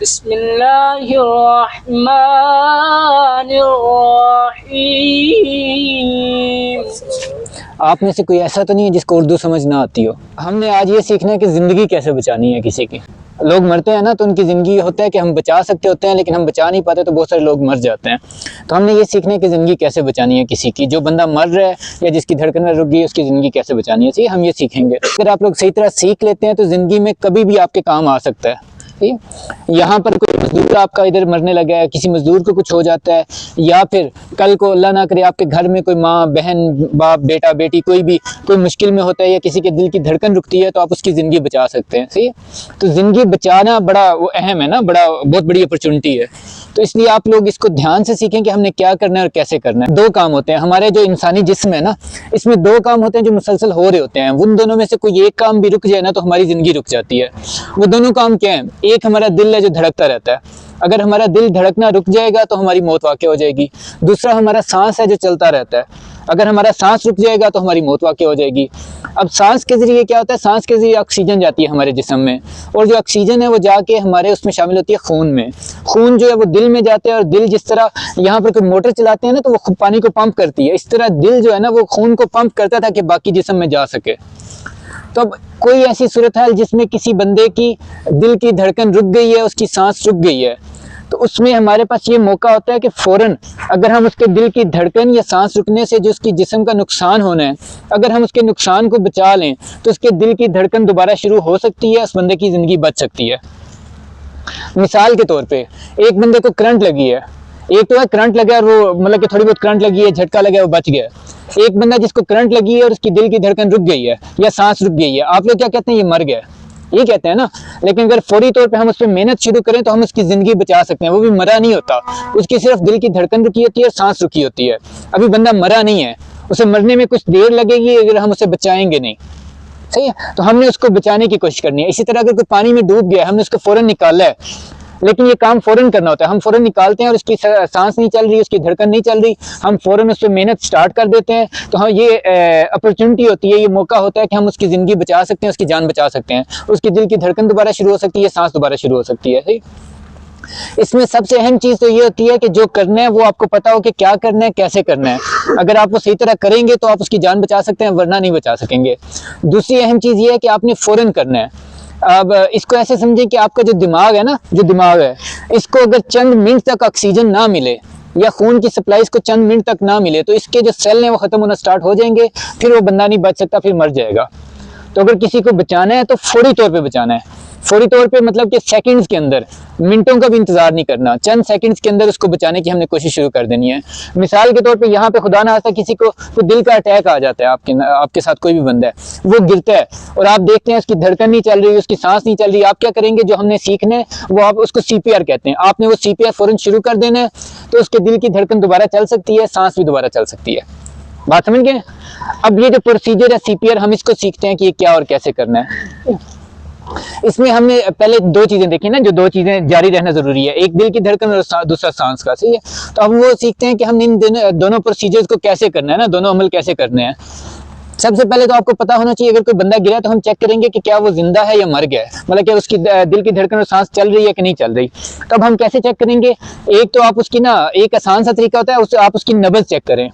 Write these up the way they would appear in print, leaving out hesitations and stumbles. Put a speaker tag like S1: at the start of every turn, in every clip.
S1: बिस्मिल्लाहिर्रहमानिर्रहीम।
S2: आप में से कोई ऐसा तो नहीं है जिसको उर्दू समझ ना आती हो। हमने आज ये सीखना है कि ज़िंदगी कैसे बचानी है किसी की। लोग मरते हैं ना, तो उनकी ज़िंदगी होता है कि हम बचा सकते होते हैं, लेकिन हम बचा नहीं पाते, तो बहुत सारे लोग मर जाते हैं। तो हमने ये सीखना है कि ज़िंदगी कैसे बचानी है किसी की। जो बंदा मर रहा है या जिसकी धड़कन रुक गई है, उसकी ज़िंदगी कैसे बचानी है, ठीक है, हम ये सीखेंगे। अगर आप लोग सही तरह सीख लेते हैं तो ज़िंदगी में कभी भी आपके काम आ सकता है। यहाँ पर कोई मजदूर आपका इधर मरने लगा है, किसी मजदूर को कुछ हो जाता है, या फिर कल को अल्लाह ना करे आपके घर में कोई माँ बहन बाप बेटा बेटी कोई भी कोई मुश्किल में होता है, या किसी के दिल की धड़कन रुकती है, तो आप उसकी ज़िंदगी बचा सकते हैं। सही है, तो ज़िंदगी बचाना बड़ा वो अहम है ना, बहुत बड़ी अपॉर्चुनिटी है। तो इसलिए आप लोग इसको ध्यान से सीखें कि हमने क्या करना है और कैसे करना है। दो काम होते हैं हमारे जो इंसानी जिस्म है ना, इसमें दो काम होते हैं जो मुसलसल हो रहे होते हैं। उन दोनों में से कोई एक काम भी रुक जाए ना, तो हमारी ज़िंदगी रुक जाती है। वो दोनों काम क्या है? एक हमारा दिल है जो धड़कता रहता है, अगर हमारा दिल धड़कना रुक जाएगा तो हमारी मौत वाक़ई हो जाएगी। दूसरा हमारा सांस है जो चलता रहता है, अगर हमारा सांस रुक जाएगा तो हमारी मौत वाक़ई हो जाएगी। अब सांस के ज़रिए क्या होता है? सांस के ज़रिए ऑक्सीजन जाती है हमारे जिस्म में, और जो ऑक्सीजन है वो जाके हमारे उसमें शामिल होती है खून में। खून जो है वो दिल में जाते हैं, और दिल जिस तरह यहाँ पर कोई मोटर चलाते हैं ना, तो वो पानी को पंप करती है, इस तरह दिल जो है ना वो खून को पंप करता था कि बाकी जिस्म में जा सके। तो अब कोई ऐसी सूरत है जिसमें किसी बंदे की दिल की धड़कन रुक गई है, उसकी सांस रुक गई है, तो उसमें हमारे पास ये मौका होता है कि फ़ौरन अगर हम उसके दिल की धड़कन या सांस रुकने से जो उसकी जिस्म का नुकसान होना है, अगर हम उसके नुकसान को बचा लें, तो उसके दिल की धड़कन दोबारा शुरू हो सकती है, उस बंदे की ज़िंदगी बच सकती है। मिसाल के तौर पे एक बंदे को करंट लगी है, एक तो है करंट लगा और वो मतलब कि थोड़ी बहुत करंट लगी है, झटका लगा है, वो बच गया। एक बंदा जिसको करंट लगी है और उसकी दिल की धड़कन रुक गई है या सांस रुक गई है, आप लोग क्या कहते हैं? ये मर गया, ये कहते हैं ना। लेकिन अगर फौरी तौर पे हम उस पर मेहनत शुरू करें तो हम उसकी ज़िंदगी बचा सकते हैं। वो भी मरा नहीं होता, उसकी सिर्फ दिल की धड़कन रुकी होती है, सांस रुकी होती है। अभी बंदा मरा नहीं है, उसे मरने में कुछ देर लगेगी अगर हम उसे बचाएंगे नहीं। सही है, तो हमने उसको बचाने की कोशिश करनी है। इसी तरह अगर कोई पानी में डूब गया, हमने उसको फ़ौरन निकाला है, लेकिन ये काम फ़ौरन करना होता है। हम फ़ौरन निकालते हैं और उसकी सांस नहीं चल रही, उसकी धड़कन नहीं चल रही, हम फ़ौरन उस पर मेहनत स्टार्ट कर देते हैं, तो हाँ ये अपॉर्चुनिटी होती है, ये मौका होता है कि हम उसकी ज़िंदगी बचा सकते हैं, उसकी जान बचा सकते हैं, उसकी दिल की धड़कन दोबारा शुरू हो सकती है, सांस दोबारा शुरू हो सकती है। सही, इसमें सबसे अहम चीज़ तो ये होती है कि जो करना है वो आपको पता हो कि क्या करना है, कैसे करना है। अगर आप वो सही तरह करेंगे तो आप उसकी जान बचा सकते हैं, वरना नहीं बचा सकेंगे। दूसरी अहम चीज़ ये है कि आपने फ़ौरन करना है। अब इसको ऐसे समझें कि आपका जो दिमाग है ना, जो दिमाग है, इसको अगर चंद मिनट तक ऑक्सीजन ना मिले या खून की सप्लाई इसको चंद मिनट तक ना मिले, तो इसके जो सेल हैं वो ख़त्म होना स्टार्ट हो जाएंगे, फिर वो बंदा नहीं बच सकता, फिर मर जाएगा। तो अगर किसी को बचाना है तो फौरी तौर पे बचाना है। फौरी तौर पे मतलब कि सेकंड्स के अंदर, मिनटों का भी इंतजार नहीं करना, चंद सेकंड्स के अंदर उसको बचाने की हमने कोशिश शुरू कर देनी है। मिसाल के तौर पे यहाँ पे खुदा ना खास्ता किसी को दिल का अटैक आ जाता है, आपके साथ कोई भी बंदा है, वो गिरता है और आप देखते हैं उसकी धड़कन नहीं चल रही, उसकी सांस नहीं चल रही, आप क्या करेंगे? जो हमने सीखना है वो आप उसको CPR कहते हैं, आपने वो CPR फौरन शुरू कर देना है, तो उसके दिल की धड़कन दोबारा चल सकती है, सांस भी दोबारा चल सकती है। बात समझ गए? अब ये जो प्रोसीजर है CPR, हम इसको सीखते हैं कि ये क्या और कैसे करना है। इसमें हमने पहले दो चीजें देखी ना, जो दो चीजें जारी रहना जरूरी है, एक दिल की धड़कन और दूसरा सांस का। सही है, तो अब वो सीखते हैं कि हम इन दोनों प्रोसीजर्स को कैसे करना है ना, दोनों अमल कैसे करने हैं। सबसे पहले तो आपको पता होना चाहिए, अगर कोई बंदा गिरा तो हम चेक करेंगे कि क्या वो जिंदा है या मर गया है, मतलब कि उसकी दिल की धड़कन और सांस चल रही है कि नहीं चल रही। तब हम कैसे चेक करेंगे? एक तो आप उसकी ना, एक आसान सा तरीका होता है, उससे आप उसकी नब्ज चेक करें,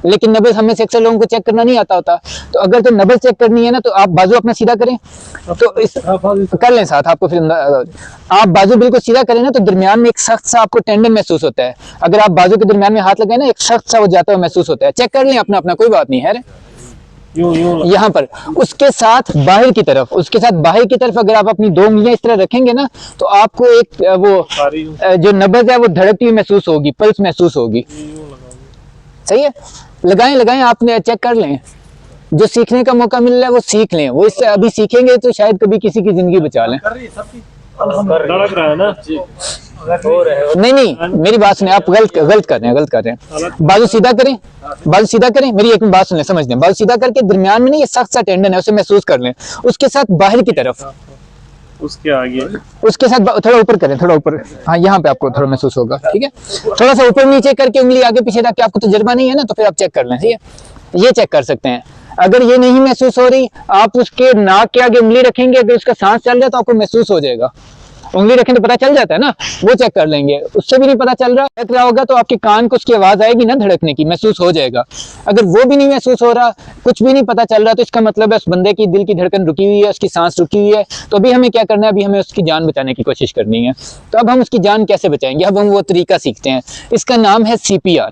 S2: लेकिन नब्ज हमें से अक्सर लोगों को चेक करना नहीं आता होता। तो अगर तो नब्ज चेक करनी है ना, तो आप बाजू अपना सीधा करें, तो इस कर लें साथ आपको, फिर आप बाजू बिल्कुल सीधा करें ना, तो दरमियान में एक सख्त सा आपको टेंडन महसूस होता है। अगर आप बाजू के दरमियान में हाथ लगाए ना, एक सख्त सा वो जाता हुआ महसूस होता है। चेक कर लें अपना अपना, कोई बात नहीं है। यहाँ पर उसके साथ बाहर की तरफ, अगर आप अपनी दो उंगलियां इस तरह रखेंगे ना, तो आपको एक वो जो नब्ज है वो धड़कती हुई महसूस होगी, पल्स महसूस होगी। सही है, लगाएं आपने चेक कर लें। जो सीखने का मौका मिल रहा है वो सीख लें, वो इससे अभी सीखेंगे तो शायद कभी किसी की जिंदगी बचा लें। नहीं, मेरी बात सुने, आप गलत कर रहे हैं। बाजू सीधा करें, मेरी एक बात सुने, समझ लें। बाजू सीधा करके दरमियान में नहीं, ये सख्त सा टेंडन है, उसे महसूस कर लें। उसके साथ बाहर की तरफ, उसके आगे, उसके साथ थोड़ा ऊपर करें, थोड़ा ऊपर, हाँ यहाँ पे आपको थोड़ा महसूस होगा। ठीक है, थोड़ा सा ऊपर नीचे करके उंगली आगे पीछे रख के, आपको तजुर्बा नहीं है ना, तो फिर आप चेक कर लें। ठीक है, ये चेक कर सकते हैं। अगर ये नहीं महसूस हो रही, आप उसके नाक के आगे उंगली रखेंगे, अगर उसका सांस चल रहा है तो आपको महसूस हो जाएगा। उंगली रखें तो पता चल जाता है ना, वो चेक कर लेंगे। उससे भी नहीं पता चल रहा, लग रहा होगा तो आपके कान को उसकी आवाज आएगी ना, धड़कने की, महसूस हो जाएगा। अगर वो भी नहीं महसूस हो रहा, कुछ भी नहीं पता चल रहा, तो इसका मतलब है उस बंदे की दिल की धड़कन रुकी हुई है, उसकी सांस रुकी हुई है। तो अभी हमें क्या करना है, अभी हमें उसकी जान बचाने की कोशिश करनी है। तो अब हम उसकी जान कैसे बचाएंगे, अब हम वो तरीका सीखते हैं, इसका नाम है CPR।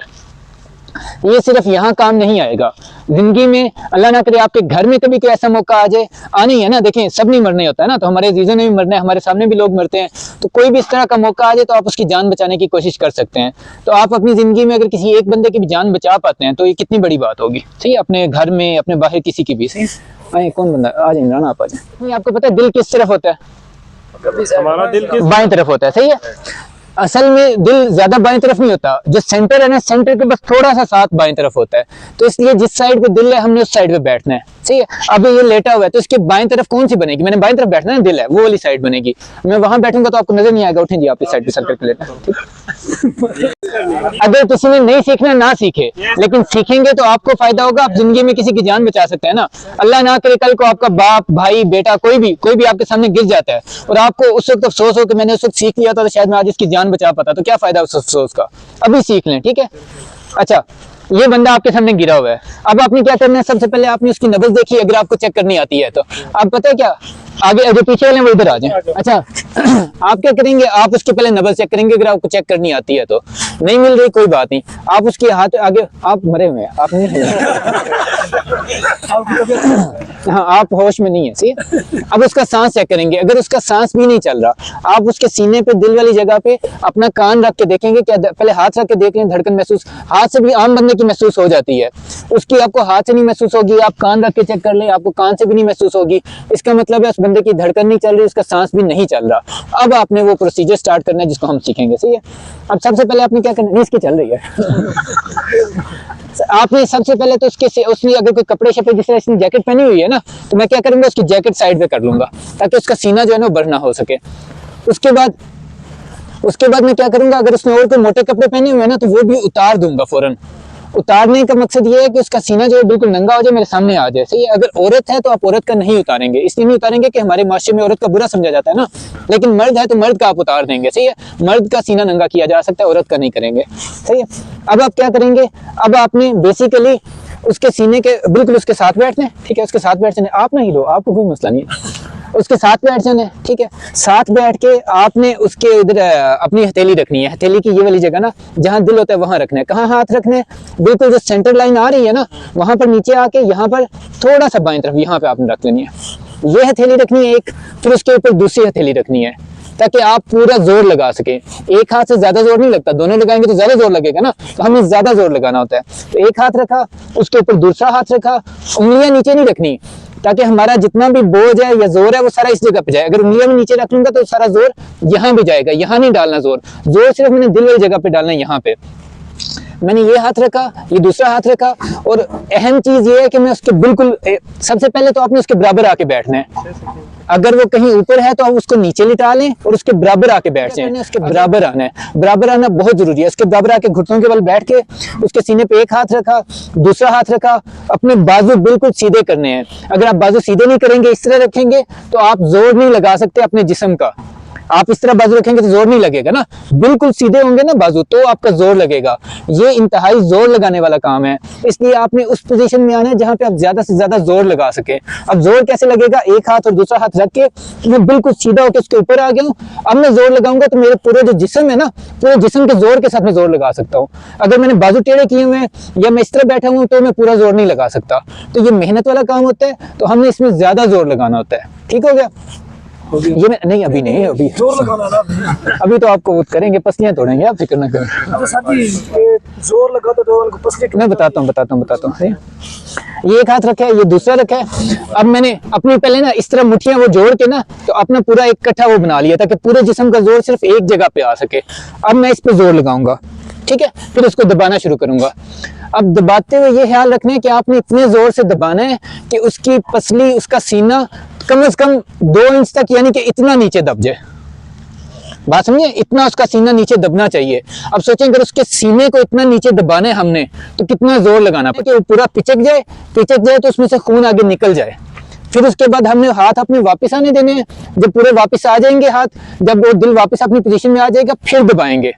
S2: ये सिर्फ यहाँ काम नहीं आएगा, जिंदगी में अल्लाह ना करे आपके घर में कभी कोई ऐसा मौका आ जाए, आनी है ना, देखें सब नहीं मरने होता है ना, तो हमारे अजीजों ने भी मरना है, हमारे सामने भी लोग मरते हैं, तो कोई भी इस तरह का मौका आ जाए तो आप उसकी जान बचाने की कोशिश कर सकते हैं। तो आप अपनी जिंदगी में अगर किसी एक बंदे की भी जान बचा पाते हैं तो ये कितनी बड़ी बात होगी, सही है, अपने घर में, अपने बाहर किसी की भी। सही है, कौन बंदा आ जाए, इमरान आप आ जाए। आपको पता है दिल किस तरफ होता है,
S1: हमारा दिल किस
S2: बाएं तरफ होता है, सही है। असल में दिल ज्यादा बाएं तरफ नहीं होता, जो सेंटर है ना, सेंटर के बस थोड़ा सा साथ बाएं तरफ होता है। तो इसलिए जिस साइड पे दिल है हमने उस साइड पे बैठना है, सही है। अब ये लेटा हुआ है तो इसके बाएं तरफ कौन सी बनेगी, मैंने बाएं तरफ बैठना है, दिल है वो वाली साइड बनेगी। मैं वहां बैठूंगा तो आपको नजर नहीं आएगा, उठें जी आप इस साइड पे सर्कल पे लेना, ठीक। अगर किसी ने नहीं सीखना ना सीखे, लेकिन सीखेंगे तो आपको फायदा होगा, आप जिंदगी में किसी की जान बचा सकते हैं ना। अल्लाह ना करे कल को आपका बाप, भाई, बेटा, कोई भी आपके सामने गिर जाता है और आपको उस वक्त अफसोस हो कि मैंने उस वक्त सीख लिया था तो शायद मैं आज इसकी जान बचा पाता, तो क्या फायदा उस अफसोस का, अभी सीख लें, ठीक है। अच्छा, ये बंदा आपके सामने गिरा हुआ है, अब आपने क्या करना है, सबसे पहले आपने उसकी नब्ज देखी, अगर आपको चेक करनी आती है तो आप पता है क्या, आगे जो पीछे वाले वो इधर आ जाए। अच्छा आप क्या करेंगे, आप उसके पहले नब्ज चेक करेंगे, अगर आपको चेक करनी आती है तो, नहीं मिल रही कोई बात नहीं, आप उसके हाथ आगे, आप मरे हुए हैं, आप नहीं हाँ आप होश में नहीं है, सही है। अब उसका सांस चेक करेंगे, अगर उसका सांस भी नहीं चल रहा, आप उसके सीने पे, दिल वाली जगह पे अपना कान रख के देखेंगे, क्या पहले हाथ रख के देख लें, धड़कन महसूस, हाथ से भी आम बंदे की महसूस हो जाती है, उसकी आपको हाथ से नहीं महसूस होगी, आप कान रख के चेक कर लें, आपको कान से भी नहीं महसूस होगी, इसका मतलब है उस बंदे की धड़कन नहीं चल रही, उसका सांस भी नहीं चल रहा। अब आपने वो प्रोसीजर स्टार्ट करना है जिसको हम सीखेंगे, सही है। अब सबसे पहले आपने क्या करना है, इसकी चल रही है आपने सबसे पहले तो उसने अगर कोई कपड़े शपड़े, जिस तरह इसने जैकेट पहनी हुई है ना, तो मैं क्या करूंगा, उसकी जैकेट साइड पे कर लूंगा ताकि उसका सीना जो है ना वो बढ़ना हो सके। उसके बाद मैं क्या करूंगा, अगर उसने और कोई मोटे कपड़े पहने हुए हैं ना तो वो भी उतार दूंगा फौरन। उतारने का मकसद ये है कि उसका सीना जो है बिल्कुल नंगा हो जाए, मेरे सामने आ जाए, सही है। अगर औरत है तो आप औरत का नहीं उतारेंगे, इसलिए नहीं उतारेंगे कि हमारे माशरे में औरत का बुरा समझा जाता है ना, लेकिन मर्द है तो मर्द का आप उतार देंगे, सही है। मर्द का सीना नंगा किया जा सकता है, औरत का नहीं करेंगे, सही है। अब आप क्या करेंगे, अब आपने बेसिकली उसके सीने के बिल्कुल उसके साथ बैठना है, ठीक है, उसके साथ बैठ जाने, आप नहीं लो, आपको कोई मसला नहीं है, उसके साथ बैठ जाने, ठीक है। साथ बैठ के आपने उसके इधर अपनी हथेली रखनी है, हथेली की ये वाली जगह ना जहां दिल होता है वहां रखना है। कहाँ हाथ रखना है, बिल्कुल जो सेंटर लाइन आ रही है ना वहां पर नीचे आके यहाँ पर थोड़ा सा बाएं तरफ यहाँ पे आपने रख लेनी है, ये हथेली रखनी है एक, फिर उसके ऊपर दूसरी हथेली रखनी है ताकि आप पूरा जोर लगा सके। एक हाथ से ज्यादा जोर नहीं लगता, दोनों लगाएंगे तो ज्यादा जोर लगेगा ना, तो हमें ज्यादा जोर लगाना होता है। तो एक हाथ रखा, उसके ऊपर दूसरा हाथ रखा, उंगलियां नीचे नहीं रखनी ताकि हमारा जितना भी बोझ है या जोर है वो सारा इस जगह पे जाए। अगर उंगलियां भी नीचे रख लूंगा तो सारा जोर यहाँ भी जाएगा, यहाँ नहीं डालना जोर, जोर सिर्फ मैंने दिल वाली जगह पे डालना है, यहाँ पे। मैंने ये हाथ रखा, ये दूसरा हाथ रखा, और अहम चीज ये है कि मैं उसके बिल्कुल सबसे पहले तो आपने उसके बराबर आके बैठना है। अगर वो कहीं ऊपर है तो आप उसको नीचे लिटा लें और उसके बराबर आके बैठ जाएं। उसके बराबर आना है, बराबर आना बहुत जरूरी है। उसके बराबर आके घुटनों के बल बैठ के उसके सीने पे एक हाथ रखा, दूसरा हाथ रखा, अपने बाजू बिल्कुल सीधे करने हैं। अगर आप बाजू सीधे नहीं करेंगे, इस तरह रखेंगे तो आप जोर नहीं लगा सकते अपने जिस्म का। आप इस तरह बाजू रखेंगे तो जोर नहीं लगेगा ना, बिल्कुल सीधे होंगे ना बाजू तो आपका जोर लगेगा। ये इंतहाई जोर लगाने वाला काम है, इसलिए आपने उस पोजीशन में आना है जहां पे आप ज्यादा से ज्यादा जोर लगा सके। अब जोर कैसे लगेगा, एक हाथ और दूसरा हाथ रख के मैं बिल्कुल सीधा होकर उसके ऊपर आ गया हूँ। अब मैं जोर लगाऊंगा तो मेरे पूरे जो जिस्म है ना, पूरे जिस्म के जोर के साथ मैं जोर लगा सकता हूँ। अगर मैंने बाजू टेढ़े किए हुए हैं या मैं इस तरह बैठा हूँ तो मैं पूरा जोर नहीं लगा सकता। तो ये मेहनत वाला काम होता है, तो हमने इसमें ज्यादा जोर लगाना होता है। ठीक हो गया, ये मैं नहीं अभी नहीं, अभी
S1: जोर लगाना ना,
S2: अभी तो आपको वो करेंगे, पसलियां तोड़ेंगे, आप फिक्र ना करें।
S1: जोर लगा तो उनको पसली
S2: मैं बताता हूँ। ये एक हाथ रखा है, ये दूसरा रखा है। अब मैंने अपनी पहले ना इस तरह मुट्ठियां वो जोड़ के ना तो अपना पूरा एक कट्ठा वो बना लिया ताकि पूरे जिस्म का जोर सिर्फ एक जगह पे आ सके। अब मैं इस पे जोर लगाऊंगा, ठीक है, फिर उसको दबाना शुरू करूंगा। अब दबाते हुए ये ख्याल रखना है कि आपने इतने जोर से दबाना है कि उसकी पसली, उसका सीना कम से कम 2 इंच तक, यानी कि इतना नीचे दब जाए। बात समझिए, इतना उसका सीना नीचे दबना चाहिए। अब सोचें अगर उसके सीने को इतना नीचे दबाना है हमने तो कितना जोर लगाना पड़ेगा कि वो पूरा पिचक जाए तो उसमें से खून आगे निकल जाए। फिर उसके बाद हमने हाथ अपने वापस आने देने हैं। जब पूरे वापस आ जाएंगे हाथ, जब वो दिल वापस अपनी पोजीशन में आ जाएगा, फिर दबाएंगे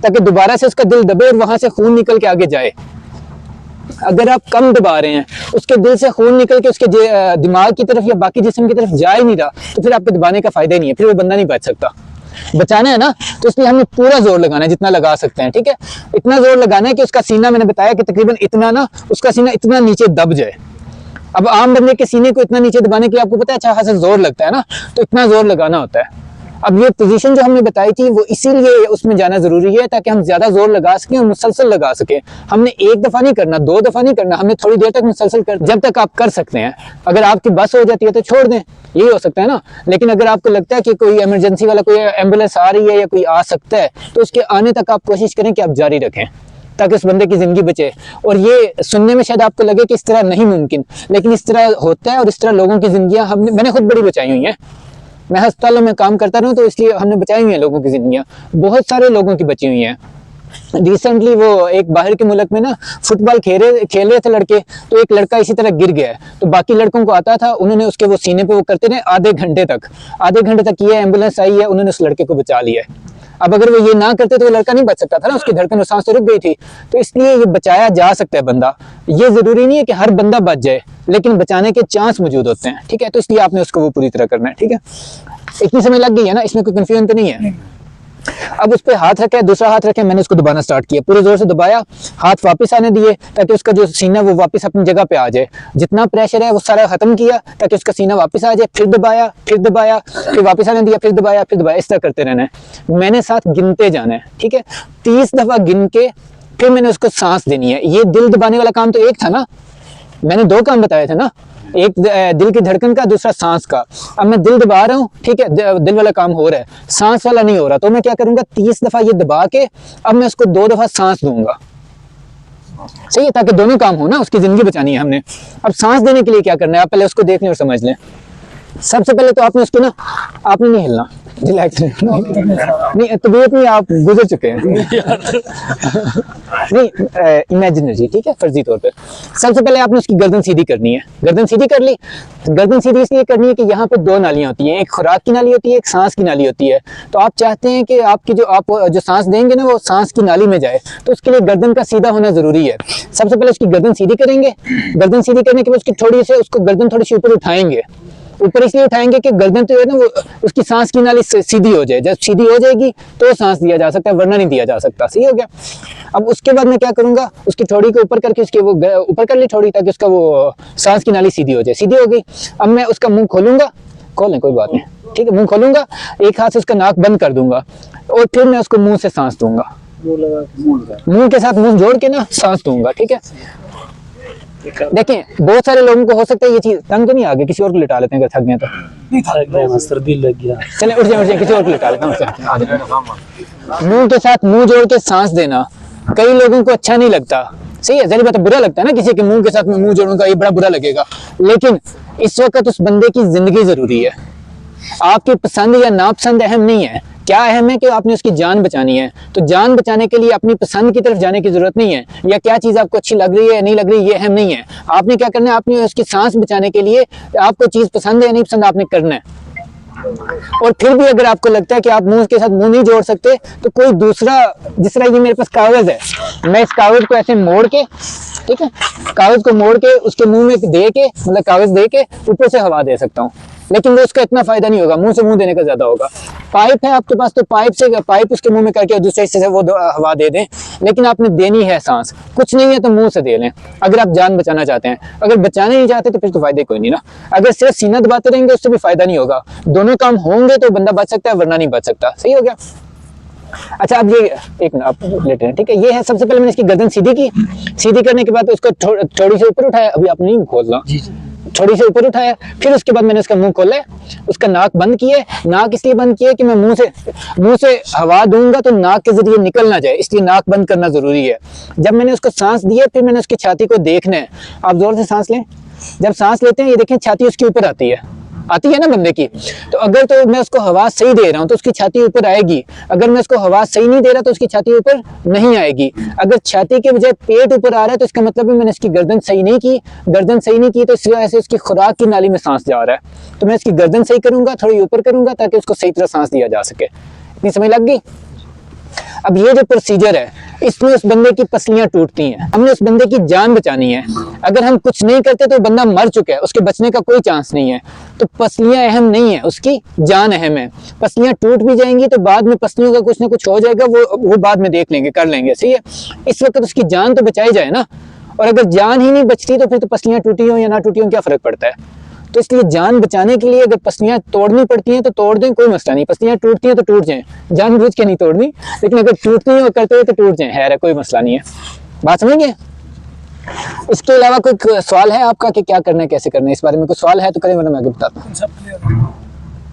S2: ताकि दोबारा से उसका दिल दबे और वहां से खून निकल के आगे जाए। अगर आप कम दबा रहे हैं, उसके दिल से खून निकल के उसके दिमाग की तरफ या बाकी जिस्म की तरफ जा ही नहीं रहा, तो फिर आपके दबाने का फायदा ही नहीं है, फिर वो बंदा नहीं बच सकता। बचाना है ना, तो इसलिए हमें पूरा जोर लगाना है जितना लगा सकते हैं, ठीक है। इतना जोर लगाना है कि उसका सीना, मैंने बताया कि तकरीबन इतना ना, उसका सीना इतना नीचे दब जाए। अब आम बंदे के सीने को इतना नीचे दबाने के लिए आपको पता है अच्छा खासा जोर लगता है ना, तो इतना जोर लगाना होता है। अब ये पोजीशन जो हमने बताई थी वो इसीलिए उसमें जाना जरूरी है ताकि हम ज्यादा जोर लगा सकें और मुसलसल लगा सकें। हमने एक दफा नहीं करना, 2 दफा नहीं करना, हमने थोड़ी देर तक मुसलसल कर, जब तक आप कर सकते हैं। अगर आपकी बस हो जाती है तो छोड़ दें, यही हो सकता है ना। लेकिन अगर आपको लगता है कि कोई इमरजेंसी वाला, कोई एम्बुलेंस आ रही है या कोई आ सकता है, तो उसके आने तक आप कोशिश करें कि आप जारी रखें ताकि उस बंदे की जिंदगी बचे। और ये सुनने में शायद आपको लगे कि इस तरह नहीं मुमकिन, लेकिन इस तरह होता है और इस तरह लोगों की जिंदगियां मैंने खुद बड़ी बचाई हुई हैं। मैं अस्पतालों में काम करता रहूं तो इसलिए हमने बचाई हुई है लोगों की जिंदगियां, बहुत सारे लोगों की बची हुई हैं। रिसेंटली वो एक बाहर के मुल्क में ना फुटबॉल खेल रहे थे लड़के, तो एक लड़का इसी तरह गिर गया है, तो बाकी लड़कों को आता था, उन्होंने उसके वो सीने पे वो करते रहे आधे घंटे तक ये एम्बुलेंस आई है, उन्होंने उस लड़के को बचा लिया है। अब अगर वो ये ना करते तो वो लड़का नहीं बच सकता था ना, उसकी धड़कन और सांस तो रुक गई थी। तो इसलिए ये बचाया जा सकता है बंदा। ये जरूरी नहीं है कि हर बंदा बच जाए, लेकिन बचाने के चांस मौजूद होते हैं, ठीक है। तो इसलिए आपने उसको वो पूरी तरह करना है, ठीक है। इतनी समय लग गई है ना, इसमें कोई कंफ्यूजन तो नहीं है। अब उस पर हाथ रखे, दूसरा हाथ रखे, मैंने उसको दबाना स्टार्ट किया, पूरे जोर से दबाया, हाथ वापस आने दिए ताकि उसका जो सीना वो वापस अपनी जगह पे आ जाए। जितना प्रेशर है वो सारा खत्म किया ताकि उसका सीना वापस आ जाए, फिर दबाया, फिर वापस आने दिया, फिर दबाया, इस तरह करते रहना है। मैंने साथ गिनते जाना है, ठीक है। 30 दफा गिन के फिर मैंने उसको सांस देनी है। ये दिल दबाने वाला काम तो एक था ना, मैंने 2 काम बताए थे ना, एक दिल की धड़कन का, दूसरा सांस का। अब मैं दिल दबा रहा हूँ, ठीक है, दिल वाला काम हो रहा है, सांस वाला नहीं हो रहा, तो मैं क्या करूंगा, 30 दफा ये दबा के अब मैं उसको 2 दफा सांस दूंगा, सही है, ताकि दोनों काम हो ना, उसकी जिंदगी बचानी है हमने। अब सांस देने के लिए क्या करना है, आप पहले उसको देख लें और समझ लें। सबसे पहले तो आपने उसको ना, आपने नहीं हिलना, रिलैक्स नहीं, तबीयत नहीं, आप गुजर चुके हैं नहीं, इमेजिनरी, ठीक है, फर्जी तौर पे। सबसे पहले आपने उसकी गर्दन सीधी करनी है। गर्दन सीधी कर ली, गर्दन सीधी इसलिए करनी है कि यहाँ पे 2 नालियां होती हैं, एक खुराक की नाली होती है, एक सांस की नाली होती है। तो आप चाहते हैं कि आपकी जो सांस देंगे ना वो सांस की नाली में जाए, तो उसके लिए गर्दन का सीधा होना जरूरी है। सबसे पहले उसकी गर्दन सीधी करेंगे, गर्दन सीधी करने के बाद उसकी थोड़ी से उसको गर्दन थोड़ी सी ऊपर उठाएंगे। ऊपर इसलिए उठाएंगे कि गर्दन तो है ना वो उसकी सांस की नाली सीधी हो जाए। जब सीधी हो जाएगी तो सांस दिया जा सकता है, वरना नहीं दिया जा सकता, सही हो गया। अब उसके बाद मैं क्या करूंगा, उसकी थोड़ी को ऊपर करके उसके वो ऊपर कर ली थोड़ी, ताकि उसका वो सांस की नाली सीधी हो जाए। सीधी हो गई, अब मैं उसका मुंह खोलूंगा, खोलें कोई बात नहीं, ठीक है, मुंह खोलूंगा, एक हाथ से उसका नाक बंद कर दूंगा और फिर मैं उसको मुंह से सांस दूंगा, मुंह के साथ मुंह जोड़ के ना सांस दूंगा, ठीक है। देखें बहुत सारे लोगों को हो सकता है ये चीज तंग तो नहीं आ गई, किसी और को लिटा लेते हैं अगर थक गए तो।
S1: नहीं थक गया, सर्दी लग गया,
S2: चले उठ जाए, किसी और को लिटा लेते हैं। मुंह के साथ मुंह जोड़ के सांस देना कई लोगों को अच्छा नहीं लगता, सही है, जरूर बात, बुरा लगता है ना किसी के मुंह के साथ में मुंह जोड़ूंगा, ये बड़ा बुरा लगेगा। लेकिन इस वक्त उस बंदे की जिंदगी जरूरी है, आपकी पसंद या नापसंद अहम नहीं है। क्या अहम है कि आपने उसकी जान बचानी है, तो जान बचाने के लिए अपनी पसंद की तरफ जाने की जरूरत नहीं है, या क्या चीज आपको अच्छी लग रही है या नहीं लग रही, ये अहम नहीं है। आपने क्या करना है, आपने उसकी सांस बचाने के लिए आपको चीज पसंद है या नहीं पसंद आपने करना है। और फिर भी अगर आपको लगता है कि आप मुंह के साथ मुंह नहीं जोड़ सकते, तो कोई दूसरा, जिस तरह ये मेरे पास कागज है, मैं इस कागज को ऐसे मोड़ के, ठीक है, कागज को मोड़ के उसके मुंह में दे के, मतलब कागज दे के ऊपर से हवा दे सकता हूँ, लेकिन वो उसका इतना फायदा नहीं होगा, मुंह से मुंह देने का ज्यादा होगा। पाइप है आपके पास तो पाइप उसके मुंह में करके दूसरे हिस्से से वो हवा दे दें, लेकिन आपने देनी है सांस। कुछ नहीं है तो मुंह से दे लें अगर आप जान बचाना चाहते हैं। अगर बचाना नहीं चाहते तो फिर तो फायदे कोई नहीं ना। अगर सिर्फ सीना दबाते रहेंगे उससे भी फायदा नहीं होगा। दोनों काम होंगे तो बंदा बच सकता है, वरना नहीं बच सकता। सही हो गया। अच्छा, अब ये एक मिनट आप लेटे हैं, ठीक है। ये है, सबसे पहले मैंने इसकी गर्दन सीधी की, सीधी करने के बाद उसको थोड़ी सी ऊपर उठाया, अभी आप नहीं खोलना, थोड़ी सी ऊपर उठाया, फिर उसके बाद मैंने उसका मुंह खोला, उसका नाक बंद किया। नाक इसलिए बंद किया कि मैं मुंह से हवा दूंगा तो नाक के जरिए निकल ना जाए, इसलिए नाक बंद करना जरूरी है। जब मैंने उसको सांस दिया, फिर मैंने उसकी छाती को देखना है। आप जोर से सांस लें, जब सांस लेते हैं ये देखें छाती उसके ऊपर आती है, आती है ना बंदे की। तो अगर तो मैं उसको हवा सही दे रहा हूँ तो उसकी छाती ऊपर आएगी, अगर मैं उसको हवा सही नहीं दे रहा तो उसकी छाती ऊपर नहीं आएगी। अगर छाती के बजाय पेट ऊपर आ रहा है तो इसका मतलब है मैंने इसकी गर्दन सही नहीं की, गर्दन सही नहीं की तो इस वजह से उसकी खुराक की नाली में सांस जा रहा है। तो मैं इसकी गर्दन सही करूंगा, थोड़ी ऊपर करूंगा ताकि उसको सही तरह सांस दिया जा सके। इतनी समझ लग गई। अब ये जो प्रोसीजर है इसमें उस बंदे की पसलियां टूटती हैं, हमने उस बंदे की जान बचानी है। अगर हम कुछ नहीं करते तो बंदा मर चुका है, उसके बचने का कोई चांस नहीं है। तो पसलियां अहम नहीं है, उसकी जान अहम है। पसलियां टूट भी जाएंगी तो बाद में पसलियों का कुछ ना कुछ हो जाएगा, वो बाद में देख लेंगे, कर लेंगे, सही है। इस वक्त उसकी जान तो बचाई जाए ना। और अगर जान ही नहीं बचती तो फिर तो पसलियां टूटी हो या ना टूटी हो क्या फर्क पड़ता है। तो इसलिए जान बचाने के लिए अगर पसलियां तोड़नी पड़ती हैं तो तोड़ दें, कोई मसला नहीं। पसलियां टूटती हैं तो टूट जाएं, जानबूझ के नहीं तोड़नी, लेकिन अगर टूटती हैं और करते हुए तो टूट जाएं, है कोई मसला नहीं है। बात समझ गए। इसके अलावा कोई सवाल है आपका कि क्या करना है, कैसे करना है, इस बारे में कोई सवाल है तो करें, वरना मैं आगे बताता हूँ।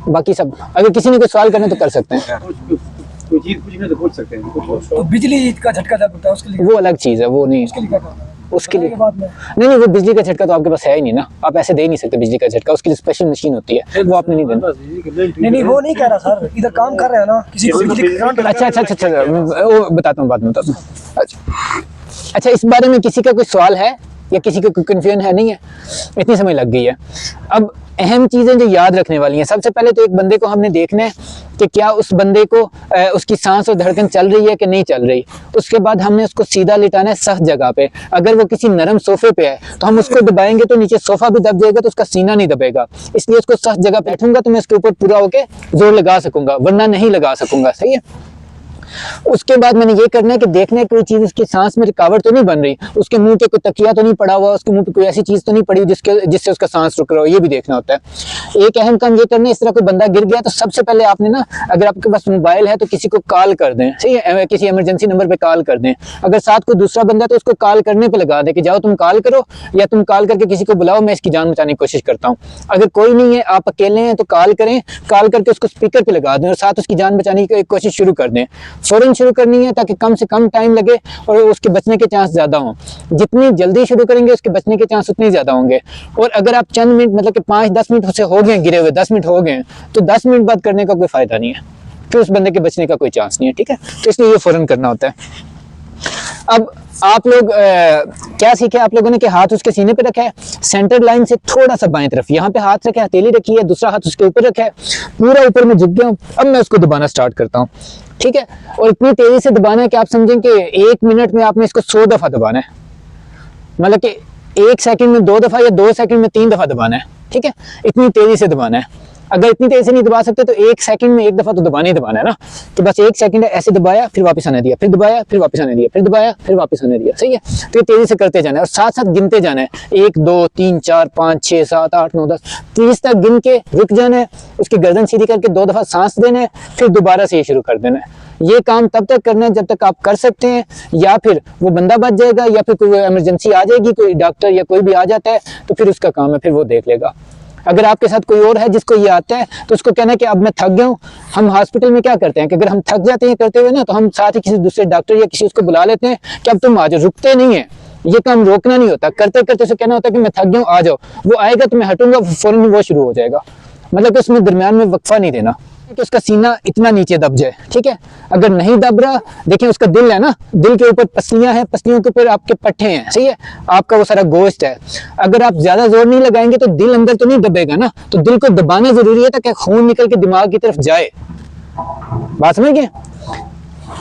S2: बाकी सब अगर किसी ने कोई सवाल करना तो कर सकते हैं।
S3: कोई चीज पूछना तो पूछ सकते हैं।
S1: तो बिजली का झटका जब होता है उसके लिए
S2: वो अलग चीज है, वो नहीं,
S1: उसके लिए क्या करना है?
S2: उसके लिए
S1: बाद में
S2: नहीं, वो बिजली का झटका तो आपके पास है ही नहीं ना, आप ऐसे दे ही नहीं सकते बिजली का झटका, उसके लिए स्पेशल मशीन होती है, वो आपने नहीं देना।
S1: नहीं वो नहीं कह रहा सर, इधर काम कर रहे हैं ना किसी को बिजली करंट
S2: अच्छा, वो बताता हूँ, बाद में बताता हूँ। अच्छा, इस बारे में किसी का कोई सवाल है या किसी का कोई कन्फ्यूजन है? नहीं है, इतनी समझ लग गई है। अब अहम चीजें जो याद रखने वाली हैं, सबसे पहले तो एक बंदे को हमने देखना है कि क्या उस बंदे को उसकी सांस और धड़कन चल रही है कि नहीं चल रही। उसके बाद हमने उसको सीधा लिटाना है सख्त जगह पे। अगर वो किसी नरम सोफे पे है तो हम उसको दबाएंगे तो नीचे सोफा भी दब जाएगा, तो उसका सीना नहीं दबेगा। इसलिए उसको सख्त जगह पे बैठूंगा तो मैं उसके ऊपर पूरा होके जोर लगा सकूंगा, वरना नहीं लगा सकूंगा, सही है। उसके बाद मैंने ये करना है कि देखना है कोई चीज उसकी सांस में रिकावट तो नहीं बन रही, उसके मुंह पे कोई तकिया तो नहीं पड़ा हुआ, उसके मुंह पे कोई ऐसी चीज तो नहीं पड़ी जिससे उसका सांस रुक रहा हो, ये भी देखना होता है। एक अहम काम ये करना है, इस तरह कोई बंदा गिर गया तो सबसे पहले आपने ना, अगर आपके पास मोबाइल है तो किसी को कॉल कर दें, सही है, किसी इमरजेंसी नंबर पे कॉल कर दें। अगर साथ कोई दूसरा बंदा तो उसको कॉल करने पे लगा दे कि जाओ तुम कॉल करो, या तुम कॉल करके किसी को बुलाओ, मैं इसकी जान बचाने की कोशिश करता हूँ। अगर कोई नहीं है, आप अकेले हैं, तो कॉल करें, कॉल करके उसको स्पीकर पे लगा दें और साथ उसकी जान बचाने की कोशिश शुरू कर दें। फौरन शुरू करनी है ताकि कम से कम टाइम लगे और उसके बचने के चांस ज्यादा हों। जितनी जल्दी शुरू करेंगे उसके बचने के चांस उतने ज्यादा होंगे। और अगर आप चंद मिनट, मतलब कि 5-10 मिनट से हो गए गिरे हुए, 10 मिनट हो गए, तो 10 मिनट बाद करने का कोई फायदा नहीं है, फिर उस बंदे के बचने का कोई चांस नहीं है, ठीक है। तो इसलिए ये फौरन करना होता है। अब आप लोग क्या सीखे आप लोगों ने कि हाथ उसके सीने पे रखा है, सेंटर लाइन से थोड़ा सा बाएं तरफ, यहाँ पे हाथ रखा है, हथेली रखी है, दूसरा हाथ उसके ऊपर रखा है, पूरा ऊपर में झुक गया हूँ। अब मैं उसको दबाना स्टार्ट करता हूँ, ठीक है। और इतनी तेजी से दबाना है कि आप समझें कि 1 मिनट में आपने इसको 100 दफा दबाना है, मतलब कि 1 सेकंड में 2 दफा या 2 सेकंड में 3 दफा दबाना है, ठीक है। इतनी तेजी से दबाना है। अगर इतनी तेजी से नहीं दबा सकते तो 1 सेकंड में 1 दफा तो दबाना ही दबाना है ना। तो बस 1 सेकंड ऐसे दबाया, फिर वापस आने दिया, फिर दबाया, फिर वापस आने दिया, फिर दबाया, फिर वापस आने दिया, सही है। तो ये तेजी से करते जाना है और साथ साथ गिनते जाना है, 1 2 3 4 5 6 7 8 9 10 30 तक गिन के रुक जाना है। उसकी गर्दन सीधी करके 2 दफा सांस देना है, फिर दोबारा से ये शुरू कर देना है। ये काम तब तक करना है जब तक आप कर सकते हैं, या फिर वो बंदा बच जाएगा या फिर कोई इमरजेंसी आ जाएगी, कोई डॉक्टर या कोई भी आ जाता है तो फिर उसका काम है, फिर वो देख लेगा। अगर आपके साथ कोई और है जिसको ये आता है तो उसको कहना है कि अब मैं थक गया हूँ। हम हॉस्पिटल में क्या करते हैं कि अगर हम थक जाते हैं करते हुए ना, तो हम साथ ही किसी दूसरे डॉक्टर या किसी उसको बुला लेते हैं कि अब तुम आ जाओ, रुकते नहीं है। ये काम रोकना नहीं होता, करते करते उसे कहना होता है कि मैं थक गया हूँ, आ जाओ। वो आएगा तो मैं हटूंगा, फौरन वो शुरू हो जाएगा। मतलब कि उसमें दरमियान में वक्फा नहीं देना कि उसका सीना इतना नीचे दब जाए, ठीक है। अगर नहीं दब रहा, देखिए उसका दिल है ना, दिल के ऊपर पसलियां हैं, पसलियों के ऊपर आपके पट्टे हैं, सही है, आपका वो सारा गोश्त है। अगर आप ज्यादा जोर नहीं लगाएंगे तो दिल अंदर तो नहीं दबेगा ना, तो दिल को दबाना जरूरी है ताकि खून निकल के दिमाग की तरफ जाए। बात समझ गए?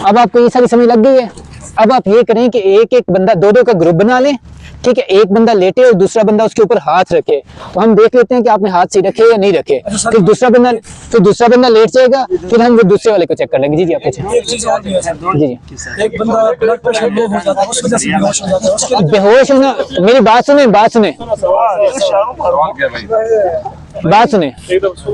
S2: अब आपको ये सारी समझ लग गई है। अब आप ये करें कि एक एक बंदा 2-2 का ग्रुप बना लें, ठीक है। एक बंदा लेटे और दूसरा बंदा उसके ऊपर हाथ रखे, तो हम देख लेते हैं कि आपने हाथ सही रखे या नहीं रखे। फिर दूसरा बंदा लेट जाएगा, फिर हम वो दूसरे वाले को चेक कर लेंगे। जी जी, आप पूछें।
S1: एक चीज और भी है सर,
S2: जी जी।
S1: एक बंदा ब्लड प्रेशर लो हो जाता है, उसकी वजह से बेहोश हो जाता है, उसके लिए
S2: बेहोश होना, मेरी बात सुने,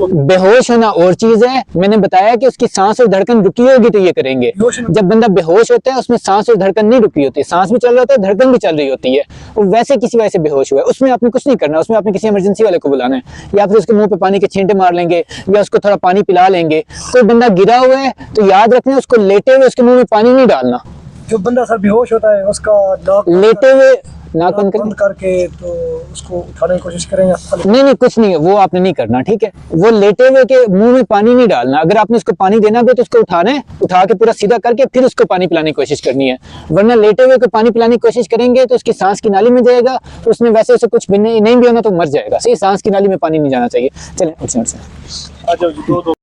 S2: बेहोश होना और चीज है। मैंने बताया कि उसकी सांस और धड़कन रुकी होगी तो ये करेंगे। जब बंदा बेहोश होता है उसमें सांस और धड़कन नहीं रुकी होती, सांस भी चल रहा होता है, धड़कन भी चल रही होती है। वो वैसे किसी वजह से बेहोश हुआ है, उसमें आपने कुछ नहीं करना, उसमें आपने किसी इमरजेंसी वाले को बुलाना है, या फिर उसके मुंह पे पानी के छींटे मार लेंगे या उसको थोड़ा पानी पिला लेंगे। कोई बंदा गिरा हुआ है तो याद रखना, उसको लेटे हुए उसके मुंह में पानी नहीं डालना।
S1: जो बंदा सर बेहोश होता है उसका
S2: लेटे हुए नाक बंद
S1: बंद करके तो उसको उठाने की कोशिश करेंगे।
S2: नहीं नहीं, कुछ नहीं है, वो आपने नहीं करना, ठीक है। वो लेटे हुए के मुंह में पानी नहीं डालना। अगर आपने उसको पानी देना भी तो उसको उठाना है, उठा के पूरा सीधा करके फिर उसको पानी पिलाने की कोशिश करनी है। वरना लेटे हुए को पानी पिलाने की कोशिश करेंगे तो उसकी सांस की नाली में जाएगा, तो उसमें वैसे उसे कुछ भी नहीं भी होना तो मर जाएगा। सही, सांस की नाली में पानी नहीं जाना चाहिए। चलें,
S3: आ जाओ जी, दो